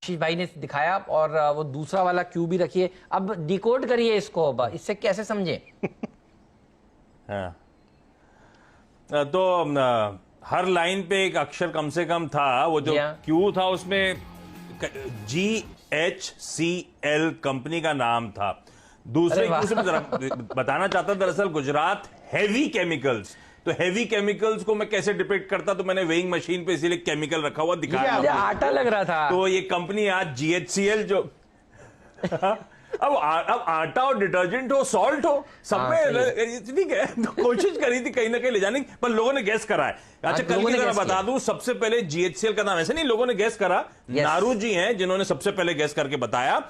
आशीष भाई ने दिखाया, और वो दूसरा वाला क्यू भी रखिए। अब डिकोड करिए इसको, अब इससे कैसे समझे? हाँ। तो हर लाइन पे एक अक्षर कम से कम था। वो जो क्यू था उसमें GHCL कंपनी का नाम था। दूसरे क्यू से बताना चाहता दरअसल गुजरात हेवी केमिकल्स। तो हेवी केमिकल्स को मैं कैसे डिपिक्ट करता, तो मैंने वेइंग मशीन पे इसीलिए केमिकल रखा हुआ दिखाया। आटा लग रहा था। तो ये कंपनी आज GHCL जो अब आटा और डिटर्जेंट हो, सॉल्ट हो, सब में ठीक है। तो कोशिश करी थी कहीं ना कहीं ले जाने की, पर लोगों ने गैस करा है। अच्छा, कल की तरह बता दूं, सबसे पहले GHCL का नाम ऐसे नहीं, लोगों ने गैस करा। नारू जी हैं जिन्होंने सबसे पहले गैस करके बताया।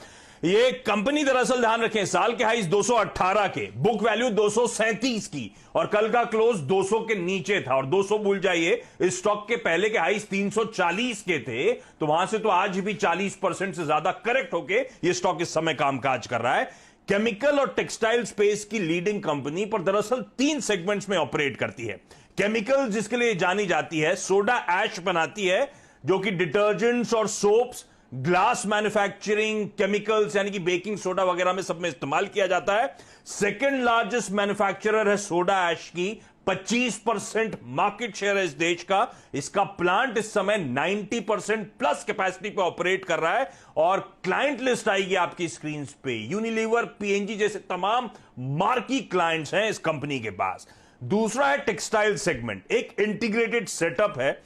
ये कंपनी दरअसल ध्यान रखें, साल के हाईज 218 के, बुक वैल्यू 237 की, और कल का क्लोज 200 के नीचे था। और 200 भूल जाइए, इस स्टॉक के पहले के हाईज 340 के थे। तो वहां से तो आज भी 40% से ज्यादा करेक्ट होके ये स्टॉक इस समय कामकाज कर रहा है। केमिकल और टेक्सटाइल स्पेस की लीडिंग कंपनी पर दरअसल 3 सेगमेंट्स में ऑपरेट करती है। केमिकल जिसके लिए जानी जाती है, सोडा ऐश बनाती है, जो कि डिटर्जेंट्स और सोप्स, ग्लास मैन्युफैक्चरिंग, केमिकल्स यानी कि बेकिंग सोडा वगैरह में सब में इस्तेमाल किया जाता है। सेकंड लार्जेस्ट मैन्युफैक्चरर है सोडा ऐश की, 25% मार्केट शेयर है इस देश का। इसका प्लांट इस समय 90% प्लस कैपेसिटी पे ऑपरेट कर रहा है। और क्लाइंट लिस्ट आएगी आपकी स्क्रीन पे, यूनिलीवर, पीएनजी जैसे तमाम मार्की क्लाइंट्स हैं इस कंपनी के पास। दूसरा है टेक्सटाइल सेगमेंट, एक इंटीग्रेटेड सेटअप है।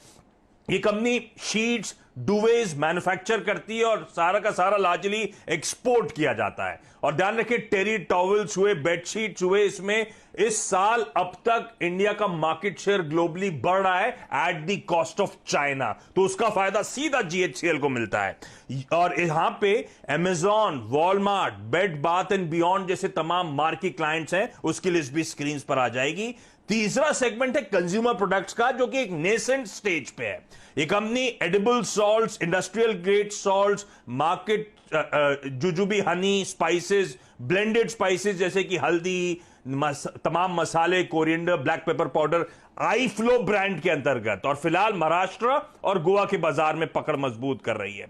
ये कंपनी शीट्स, डुवेज मैन्युफैक्चर करती है, और सारा का सारा लार्जली एक्सपोर्ट किया जाता है। और ध्यान रखिए, टेरी टॉवल्स हुए, बेडशीट्स हुए, इसमें इस साल अब तक इंडिया का मार्केट शेयर ग्लोबली बढ़ रहा है at the cost of China. तो उसका फायदा सीधा GHCL को मिलता है। और यहां पे Amazon, Walmart, bed bath and beyond जैसे तमाम मार्की क्लाइंट्स हैं, उसकी लिस्ट भी स्क्रीन पर आ जाएगी। तीसरा सेगमेंट है कंज्यूमर प्रोडक्ट्स का, जो कि एक नेसेंट स्टेज पे है। ये company edible salts, industrial grade salts, market jujube honey, spices, blended spices जैसे कि हल्दी, तमाम मसाले, coriander, black pepper powder, I flow brand के अंतर्गत। और फिलहाल महाराष्ट्र और गोवा के बाजार में पकड़ मजबूत कर रही है।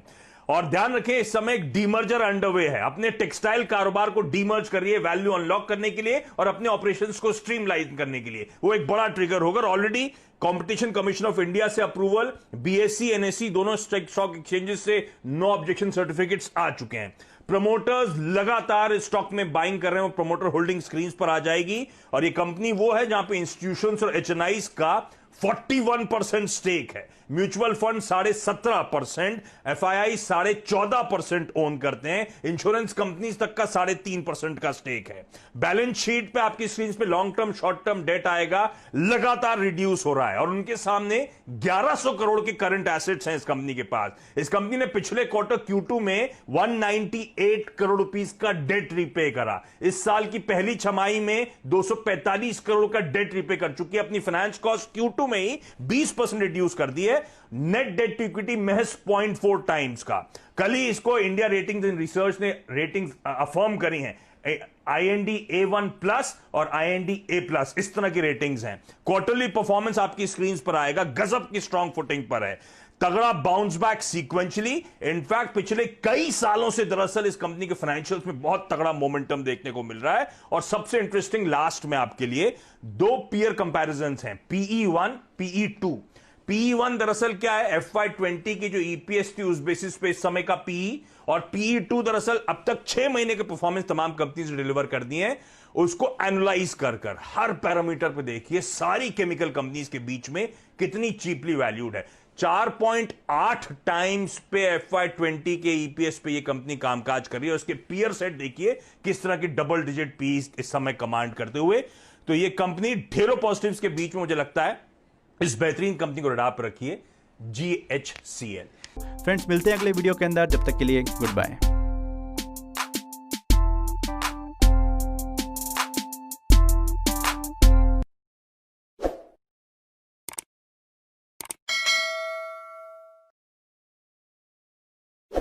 और ध्यान रखें, इस समय एक डीमर्जर अंडरवे है। अपने टेक्सटाइल कारोबार को डीमर्ज कर रही है, वैल्यू अनलॉक करने के लिए और अपने ऑपरेशंस को स्ट्रीमलाइन करने के लिए। वो एक बड़ा ट्रिगर होगा। Already competition commission of India से अप्रूवल, BSE, NSE दोनों स्टॉक एक्सचेंजेस से नो ऑब्जेक्शन सर्टिफिकेट्स आ चुके हैं। प्रमोटर्स लगातार स्टॉक में बाइंग कर रहे हैं, प्रमोटर होल्डिंग स्क्रीन पर आ जाएगी। और ये कंपनी वो है जहां पे इंस्टीट्यूशंस और HNIs का 41% स्टेक है, म्यूचुअल फंड 17.5%, FII 14.5% ओन करते हैं, इंश्योरेंस कंपनीज तक का 3.5% का स्टेक है। बैलेंस शीट पे आपकी स्क्रीन पे long term, short term debt आएगा, लगातार रिड्यूस हो रहा है। और उनके सामने 1100 करोड़ के करंट एसेट्स हैं इस कंपनी के पास। इस कंपनी ने पिछले क्वार्टर Q2 में 198 करोड़ रुपीस का डेट रिपे करा। इस साल की पहली छमाही में 245 करोड़ का डेट रिपे कर चुकी है। अपनी फाइनेंस कॉस्ट Q2 में ही 20% रिड्यूस कर दी है। नेट डेट टू इक्विटी महज 0.4 टाइम्स का। कल ही इसको इंडिया रेटिंग्स एंड रिसर्च ने रेटिंग्स अफर्म करी हैं। IND A1 प्लस और IND A प्लस, इस तरह की रेटिंग्स हैं। क्वार्टरली परफॉर्मेंस आपकी स्क्रीन पर आएगा, गजब की स्ट्रॉन्ग फुटिंग पर है। तगड़ा बाउंस बैक सीक्वेंशियली। इनफैक्ट पिछले कई सालों से दरअसल इस कंपनी के फाइनेंशियल्स में बहुत तगड़ा मोमेंटम देखने को मिल रहा है। और सबसे इंटरेस्टिंग लास्ट में आपके लिए 2 पीयर कंपैरिजंस हैं, PE1, PE2। PE1 दरअसल क्या है, FY20 की जो EPS थी उस बेसिस पे इस समय का PE, और PE2 दरअसल अब तक 6 महीने के परफॉर्मेंस तमाम कंपनीज ने डिलीवर कर दी है। उसको एनालाइज कर हर पैरामीटर पे देखिए सारी केमिकल कंपनीज के बीच में कितनी चीपली वैल्यूड है। 4.8 टाइम्स पे FY20 के EPS पे ये कंपनी कामकाज कर रही है। उसके पीयर सेट देखिए किस तरह की डबल डिजिट पीस इस समय कमांड करते हुए। तो ये कंपनी ढेरों पॉजिटिव्स के बीच में मुझे लगता है इस बेहतरीन कंपनी को रडार पर रखिए, GHCL। फ्रेंड्स, मिलते हैं अगले वीडियो के अंदर, जब तक के लिए गुड बाय।